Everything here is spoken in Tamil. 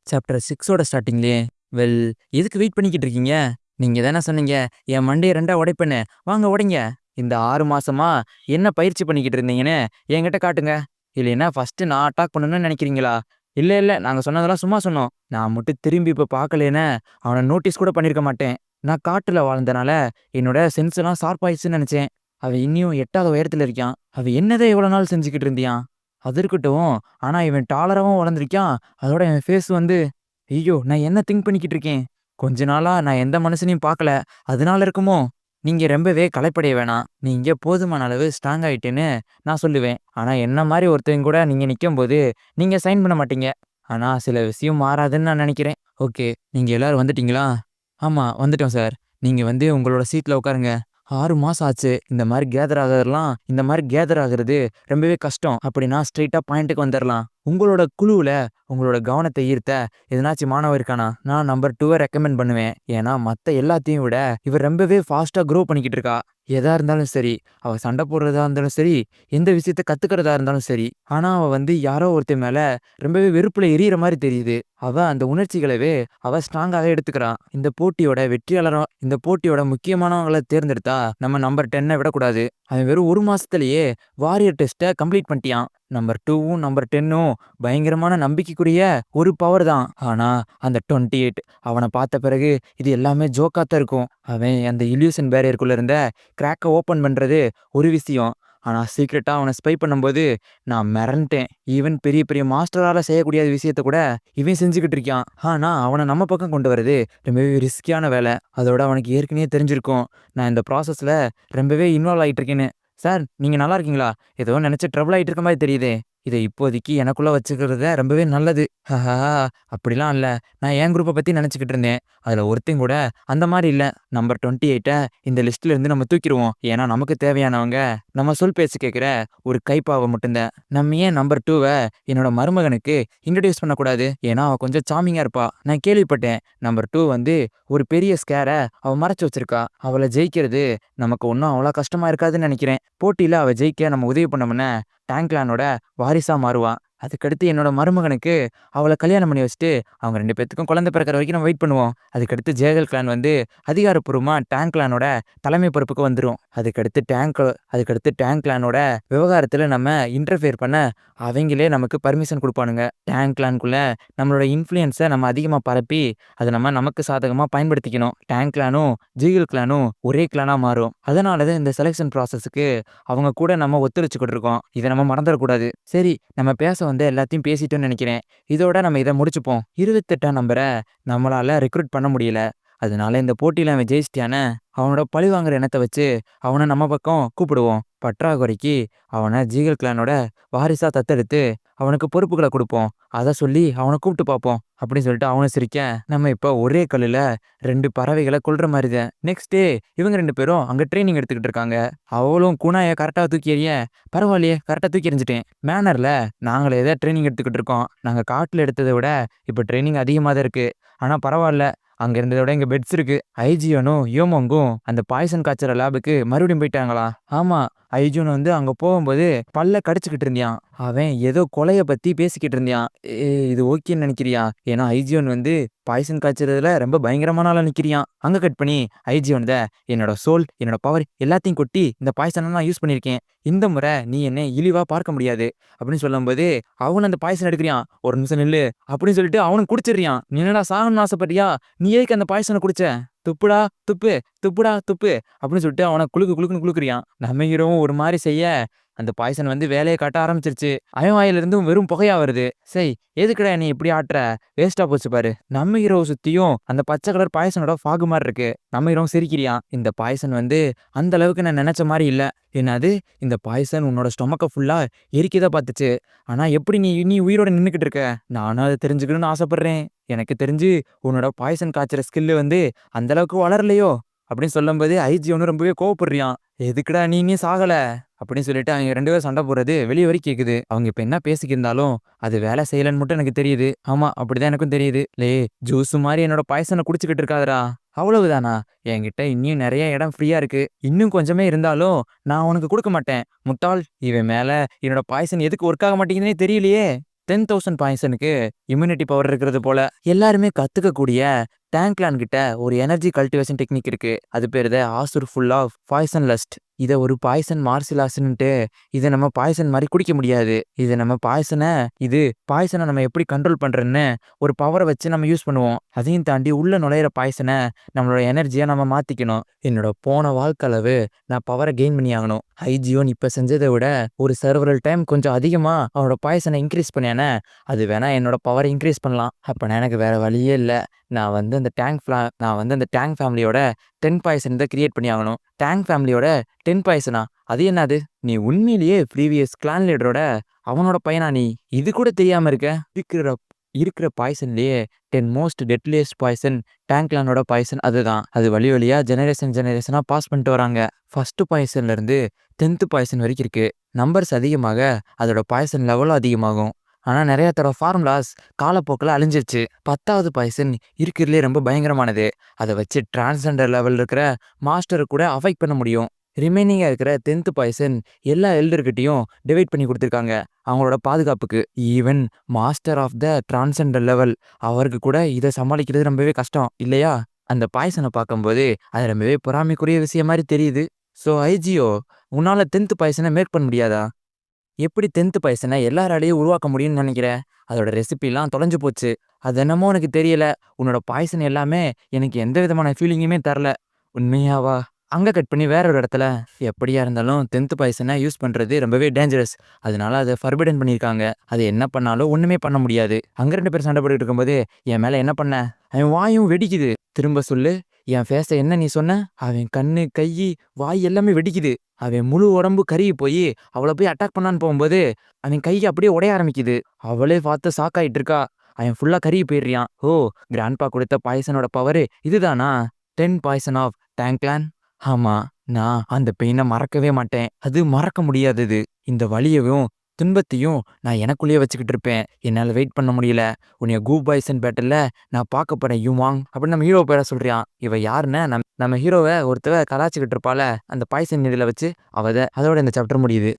சாப்டர் 6ஓட ஸ்டார்ட்டிங்லயே, வெல் எதுக்கு வெயிட் பண்ணிக்கிட்டு இருக்கீங்க? நீங்க தானே சொன்னீங்க, என் மண்டைய 2ஆ உடைப்பேன்னு. வாங்க உடைங்க. இந்த 6 மாசமா என்ன பயிற்சி பண்ணிக்கிட்டு இருந்தீங்கன்னு என்கிட்ட காட்டுங்க. இல்லைன்னா ஃபர்ஸ்ட்டு நான் அட்டாக் பண்ணணும்னு நெனைக்கிறீங்களா? இல்ல, இல்ல. நாங்க சொன்னதெல்லாம் சும்மா சொன்னோம். நான் மட்டும் திரும்பி இப்ப பார்க்கலேன்னா, அவன நோட்டீஸ் கூட பண்ணியிருக்க மாட்டேன். நான் காட்டுல வாழ்ந்தனால, என்னோட சென்ஸ்லாம் ஷார்ப் ஆயிடுச்சுன்னு நெனச்சேன். அவன் இன்னியும் 8வது உயரத்துல இருக்கான். அவன் என்னதான் இவ்வளோ நாள் செஞ்சுக்கிட்டு இருந்தியான்? அது இருக்கட்டும். ஆனா இவன் டாலராவும் வளர்ந்திருக்கான். அதோட என் ஃபேஸ் வந்து ஐயோ! நான் என்ன திங்க் பண்ணிக்கிட்டு இருக்கேன்? கொஞ்ச நாளா நான் எந்த மனுஷனையும் பார்க்கல. அதனால இருக்குமோ? நீங்க ரொம்பவே களைப்படைய வேணாம். நீங்க போதுமான அளவு ஸ்ட்ராங் ஆயிட்டேன்னு நான் சொல்லுவேன். ஆனா என்ன மாரி ஒருத்தன் கூட நீங்க நிக்கும்போது, நீங்க சைன் பண்ண மாட்டீங்க. ஆனா சில விஷயம் மாறாதுன்னு நான் நெனைக்கிறேன். ஓகே. நீங்க எல்லாரும் வந்துட்டீங்களா? ஆமா, வந்துட்டோம் சார். நீங்க வந்து உங்களோட சீட்ல உட்காருங்க. 6 மாசம் ஆச்சு. இந்த மாரி கேதர் ஆகுறது ரொம்பவே கஷ்டம். அப்படின்னா ஸ்ட்ரெயிட்டா பாயிண்ட்டுக்கு வந்துரலாம். உங்களோட குழுவுல உங்களோட கவனத்த ஈர்த்த எதனாச்சும் மாணவன் இருக்கானா? நான் நம்பர் 2வ ரெக்கமெண்ட் பண்ணுவேன். ஏன்னா மத்த எல்லாத்தையும் விட இவ ரொம்பவே ஃபாஸ்ட்டா க்ரோ பண்ணிக்கிட்டு இருக்கா. எதா இருந்தாலும் சரி, அவ சண்ட போடுறதா இருந்தாலும் சரி, எந்த விஷயத்த கத்துக்கிறதா இருந்தாலும் சரி. ஆனா அவ வந்து யாரோ ஒருத்தன் மேல ரொம்பவே வெறுப்புல எரியிற மாரி தெரியுது. அவ அந்த உணர்ச்சிகளவே அவ ஸ்ட்ராங்காவே எடுத்துக்கிறா. இந்த போட்டியோட முக்கியமானவங்கள தேர்ந்தெடுத்தா நம்ம நம்பர் 10 விடக்கூடாது. அவன் வெறும் 1 மாசத்திலேயே வாரியர் டெஸ்ட்ட கம்ப்ளீட் பண்ணிட்டியான். நம்பர் 2வும் நம்பர் 10ம் பயங்கரமான நம்பிக்கைக்குரிய ஒரு பவர் தான். ஆனா அந்த 28 அவன பார்த்த பிறகு இது எல்லாமே ஜோக்கா தான் இருக்கும். அவன் அந்த இல்யூஷன் பேரியருக்குள்ள இருந்த கிராக்க ஓப்பன் பண்றது ஒரு விஷயம். ஆனா சீக்ரெட்டா அவன ஸ்பை பண்ணும்போது நான் மிரண்டுட்டேன். ஈவன் பெரிய பெரிய மாஸ்டரால செய்யக்கூடிய விஷயத்த கூட இவன் செஞ்சுக்கிட்டு இருக்கான். ஆனா அவன நம்ம பக்கம் கொண்டு வரது ரொம்பவே ரிஸ்கியான வேலை. அதோட அவனுக்கு ஏற்கனவே தெரிஞ்சிருக்கும். நான் இந்த ப்ராசஸ்ல ரொம்பவே இன்வால்வ் ஆயிட்டு இருக்கேன்னு. சார், நீங்க நல்லா இருக்கீங்களா? ஏதோ நெனச்சு ட்ரபிள் ஆயிட்டு இருக்க மாரி தெரியுதே. இத இப்போதைக்கு எனக்குள்ள வச்சுக்கிறது ரொம்பவே நல்லது. ஹஹா! அப்படிலாம் இல்ல. நான் என் குரூப்ப பத்தி நெனச்சுக்கிட்டு இருந்தேன். அதுல ஒருத்தன் கூட அந்த மாரி இல்ல. நம்பர் 28 இந்த லிஸ்ட்ல இருந்து நம்ம தூக்கிருவோம். ஏன்னா நமக்கு தேவையானவங்க நம்ம சொல் பேச்சு கேட்கிற ஒரு கைப்பாவ மட்டும் தான். நம்ம ஏன் நம்பர் 2வ என்னோட மருமகனுக்கு இன்ட்ரோடியூஸ் பண்ணக்கூடாது? ஏன்னா அவ கொஞ்சம் சார்மிங்கா இருப்பா. நான் கேள்விப்பட்டேன். நம்பர் 2 வந்து ஒரு பெரிய ஸ்கேர அவ மறைச்சு வச்சிருக்கா. அவள ஜெயிக்கிறது நமக்கு ஒண்ணும் அவ்வளோ கஷ்டமா இருக்காதுன்னு நெனைக்கிறேன். போட்டியில அவ ஜெயிக்க நம்ம உதவி பண்ணோம்னா, டேங்க்லானோட வாரிசா மாறுவா. அதுக்கடுத்து என்னோட மருமகனுக்கு அவள கல்யாணம் பண்ணி வச்சுட்டு, அவங்க 2 பேத்துக்கும் குழந்தை பிறக்கிற வரைக்கும் நம்ம வெயிட் பண்ணுவோம். அதுக்கடுத்து ஜேகல் கிளான் வந்து அதிகாரப்பூர்வமா டேங்க் கிளானோட தலைமை பொறுப்புக்கு வந்துரும். அதுக்கடுத்து டேங்க் கிளானோட விவகாரத்துல நம்ம இன்டர்ஃபியர் பண்ண அவைங்களே நமக்கு பர்மிஷன் குடுப்பானுங்க. டேங்க் கிளான்க்குள்ள நம்மளோட இன்ஃப்ளூயன்ஸ நம்ம அதிகமா பரப்பி, அத நம்ம நமக்கு சாதகமா பயன்படுத்திக்கணும். டேங்க் கிளானும், ஜீகல் கிளானும் ஒரே கிளானா மாறும். அதனால தான் இந்த செலக்ஷன் ப்ராசஸ்க்கு அவங்க கூட நம்ம ஒத்துழைச்சுக்கிட்டு இருக்கோம். இத நம்ம மறந்துறக்கூடாது. சரி, நம்ம பேச வந்த எல்லாத்தையும் பேசிட்டோம்னு நெனைக்கிறேன். இதோட நம்ம இத முடிச்சுப்போம். 28ஆம் நம்பர நம்மளால ரெக்ரூட் பண்ண முடியல. அதனால இந்த போட்டியில அவன் ஜெயிச்சிட்டானே, அவனோட பழிவாங்குற எண்ணத்த வச்சு அவன நம்ம பக்கம் கூப்பிடுவோம். பற்றாக்குறைக்கு அவன ஜீகல் கிளானோட வாரிசா தத்தெடுத்து அவனுக்கு பொறுப்புகள குடுப்போம். அத சொல்லி அவன கூப்பிட்டு பார்ப்போம். அப்படின்னு சொல்லிட்டு அவனும் சிரிக்க, நம்ம இப்ப ஒரே கல்லுல 2 பறவைகள கொல்ற மாரி தான். நெக்ஸ்ட் டே இவங்க 2 பேரும் அங்க ட்ரெய்னிங் எடுத்துக்கிட்டு இருக்காங்க. அவளும் குணாய கரெக்ட்டா தூக்கி எறிய, பரவாயில்லையே கரெக்ட்டா தூக்கி எறிஞ்சுட்டேன். மேனர்ல நாங்களே தான் ட்ரெய்னிங் எடுத்துக்கிட்டு இருக்கோம். நாங்க காட்டுல எடுத்தத விட இப்ப ட்ரெய்னிங் அதிகமா தான் இருக்கு. ஆனா பரவால்ல. அங்க இருந்தத விட இங்க பெட்ஸ் இருக்கு. ஐஜியனும் யோமோங்கும் அந்த பாய்சன் காய்ச்சற லேபுக்கு மறுபடியும் போயிட்டாங்களாம். ஆமா. ஐஜுன் வந்து அங்க போகும்போது பல்ல கடிச்சுக்கிட்டு இருந்தான். அவன் ஏதோ கொலைய பத்தி பேசிக்கிட்டு இருந்தான். இது ஓகேன்னு நெனைக்கிறியா? ஏன்னா ஐஜியோன் வந்து பாய்சன் காய்ச்சறதுல ரொம்ப பயங்கரமான ஆளா நிக்கிறியான். அங்க கட் பண்ணி ஐஜியோன் என்னோட சோல், என்னோட பவர் எல்லாத்தையும் கொட்டி இந்த பாய்சன நான் யூஸ் பண்ணியிருக்கேன். இந்த முறை நீ என்னை இழிவா பார்க்க முடியாது. அப்படின்னு சொல்லும்போது, அவனும் அந்த பாய்சன் எடுக்குறியான். ஒரு நிமிஷம் நில்லு. அப்படின்னு சொல்லிட்டு அவனும் குடிச்சிடுறான். நீ என்னடா சாகணும்னு ஆசைப்பட்டியா? நீ எதுக்கு அந்த பாய்சன குடிச்ச? துப்புடா துப்பு, துப்புடா துப்பு அப்படின்னு சொல்லிட்டு அவன குலுக்கு குலுக்குன்னு குலுக்குறியான். நம்ம ஹீரோவும் ஒரு மாரி செய்ய, அந்த பாய்சன் வந்து வேலைய காட்ட ஆரம்பிச்சிருச்சு. அவன் வாயிலிருந்தும் வெறும் புகையா வருது. "சேய், எதுக்குடா என்னைய இப்படி ஆட்டுற? வேஸ்ட்டா போச்சு பாரு." நம்ம ஹீரோவ சுத்தியும் அந்த பச்சை கலர் பாய்சனோட ஃபாகு மாரி இருக்கு. நம்ம ஹீரோவும் சிரிக்கிறியான். இந்த பாய்சன் வந்து அந்த அளவுக்கு நான் நெனச்ச மாரி இல்ல. என்னது? இந்த பாய்சன் உன்னோட ஸ்டொமக்க ஃபுல்லா எரிக்கதான் பாத்துச்சு. ஆனா எப்படி நீ நீ உயிரோட நின்னுக்கிட்டு இருக்க? நானும் அத தெரிஞ்சுக்கணும்னு ஆசைப்படுறேன். எனக்கு தெரிஞ்சு உன்னோட பாய்சன் காய்ச்சற ஸ்கில்லு வந்து அந்த அளவுக்கு வளரலையோ? அப்படின்னு சொல்லும்போது ஐஜி ஒண்ணு ரொம்பவே கோவப்படுறியான். "எதுக்குடா நீ இன்னும் சாகல?" அப்படின்னு சொல்லிட்டு அவங்க 2 பேரும் சண்டை போடுறது வெளிய வரைக்கும் கேக்குது. அவங்க இப்ப என்ன பேசிக்கிருந்தாலும், அது வேலை செய்யலன்னு மட்டும் எனக்கு தெரியுது. ஆமா, அப்படிதான் எனக்கும் தெரியுது. ஜூஸ் மாரி என்னோட பாய்சன குடிச்சுக்கிட்டு இருக்காதடா. அவ்வளவுதானா? என்கிட்ட இன்னியும் நெறைய இடம் ஃப்ரீயா இருக்கு. இன்னும் கொஞ்சமே இருந்தாலும் நான் உனக்கு குடுக்க மாட்டேன். முட்டாள்! இவன் மேல என்னோட பாய்சன் எதுக்கு ஒர்க் ஆக மாட்டேங்குதுன்னே தெரியலையே! 10,000 பாய்சனுக்கு இம்யூனிட்டி பவர் இருக்கிறது போல. எல்லாருமே கத்துக்கக்கூடிய டேங்க்லான் கிட்ட ஒரு எனர்ஜி கல்டிவேஷன் டெக்னிக் இருக்கு. அது பேரு தான் ஆசுர் ஃபுல் ஆஃப் பாய்சன் லஸ்ட். இத ஒரு பாய்சன் மார்சிலாஸ்ன்னுட்டு இத நம்ம பாய்சன் மாரி குடிக்க முடியாது. இது பாய்சன நம்ம எப்படி கண்ட்ரோல் பண்றதுன்னு ஒரு பவர வச்சு நம்ம யூஸ் பண்ணுவோம். அதையும் தாண்டி உள்ள நுழையிற பாய்சன நம்மளோட எனர்ஜியா நம்ம மாத்திக்கணும். என்னோட போன வாழ்க்களவு நான் பவர கெயின் பண்ணி ஆகணும். ஐஜியோன் இப்ப செஞ்சத விட ஒரு செவரல் டைம் கொஞ்சம் அதிகமா அவனோட பாய்சன இன்கிரீஸ் பண்ணியானே, அது வேணா என்னோட பவர இன்கிரீஸ் பண்ணலாம். அப்பனா எனக்கு வேற வழியே இல்ல. நான் வந்து அந்த டேங்க் ஃபேமிலியோட 10 பாய்சன் தான் கிரியேட் பண்ணி ஆகணும். டேங்க் ஃபேமிலியோட 10 பாய்சனா? அது என்னது? நீ உண்மையிலேயே ப்ரீவியஸ் கிளான் லீடரோட அவனோட பையனா நீ? இது கூட தெரியாம இருக்க? இருக்கிற பாய்சன்லயே 10 மோஸ்ட் டெட்லியஸ்ட் பாய்சன் டேங்க் கிளானோட பாய்சன் அதுதான். அது வழி வழியா ஜெனரேஷனா பாஸ் பண்ணிட்டு வராங்க. ஃபர்ஸ்ட் பாய்சன்ல இருந்து 10th பாய்சன் வரைக்கும் இருக்கு. நம்பர்ஸ் அதிகமாக அதோட பாய்சன் லெவலும் அதிகமாகும். ஆனா நிறைய தடவை ஃபார்முலாஸ் காலப்போக்கில் அழிஞ்சிருச்சு. 10வது பாய்சன் இருக்கிறதுலே ரொம்ப பயங்கரமானது. அதை வச்சு டிரான்ஸ்ஜெண்டர் லெவல் இருக்கிற மாஸ்டரை கூட அஃபெக்ட் பண்ண முடியும். ரிமைனிங்காக இருக்கிற 10th பாய்சன் எல்லா எல்டர்கிட்டையும் டிவைட் பண்ணி கொடுத்துருக்காங்க அவங்களோட பாதுகாப்புக்கு. Even master of the transgender level அவருக்கு கூட இதை சமாளிக்கிறது ரொம்பவே கஷ்டம் இல்லையா? அந்த பாய்சனை பார்க்கும்போது அது ரொம்பவே பொறாமைக்குரிய விஷயம் மாதிரி தெரியுது. ஸோ ஐஜியோ, உன்னால 10th பாய்சனை மேக் பண்ண முடியாதா? எப்படி 10th பாய்சனை எல்லாராலையும் உருவாக்க முடியும்னு நினைக்கிற? அதோட ரெசிபிலாம் தொலைஞ்சு போச்சு. அது என்னமோ எனக்கு தெரியல. உன்னோட பாய்சன் எல்லாமே எனக்கு எந்த விதமான ஃபீலிங்குமே தரல. உண்மையாவா? அங்க கட் பண்ணி வேற ஒரு இடத்துல. எப்படியா இருந்தாலும் 10th பாய்சனை யூஸ் பண்றது ரொம்பவே டேஞ்சரஸ். அதனால அதை ஃபர்பிடன் பண்ணியிருக்காங்க. அது என்ன பண்ணாலும் ஒண்ணுமே பண்ண முடியாது. அங்க 2 பேர் சண்டை போட்டுட்டு இருக்கும்போது என் மேல என்ன பண்ண? அவன் வாயும் வெடிக்குது. திரும்ப சொல்லு. என் ஃபேஸை என்ன நீ சொன்ன? அவன் கண்ணு, கை, வாய் எல்லாமே வெடிக்குது. அவன் முழு உடம்பு கருகி போய் அவளை போய் அட்டாக் பண்ணான்னு போகும்போது அவன் கை அப்படியே உடைய ஆரம்பிக்குது. அவளே பார்த்து ஷாக் ஆயிட்டு இருக்கா. அவன் ஃபுல்லா கருகி போயிடுறான். ஓ, கிராண்ட்பா கொடுத்த பாய்சனோட பவர் இதுதானா? 10 பாய்சன் ஆஃப் டேங்க்லான். ஆமா, நான் அந்த பெயினை மறக்கவே மாட்டேன். அது மறக்க முடியாதது. இந்த வலியவும் துன்பத்தையும் நான் எனக்குள்ளேயே வச்சுக்கிட்டு இருப்பேன். என்னால் வெயிட் பண்ண முடியல. உன்னைய கூ பாய்சன் பேட்டில் நான் பார்க்க போறேன் யூமாங் அப்படின்னு நம்ம ஹீரோ பேரை சொல்றான். இவ யாருன்னு நம்ம ஹீரோவை ஒருத்தவ கலாச்சிக்கிட்டு இருப்பால அந்த பாய்சன் இதில் வச்சு அதோட இந்த சாப்டர் முடியுது.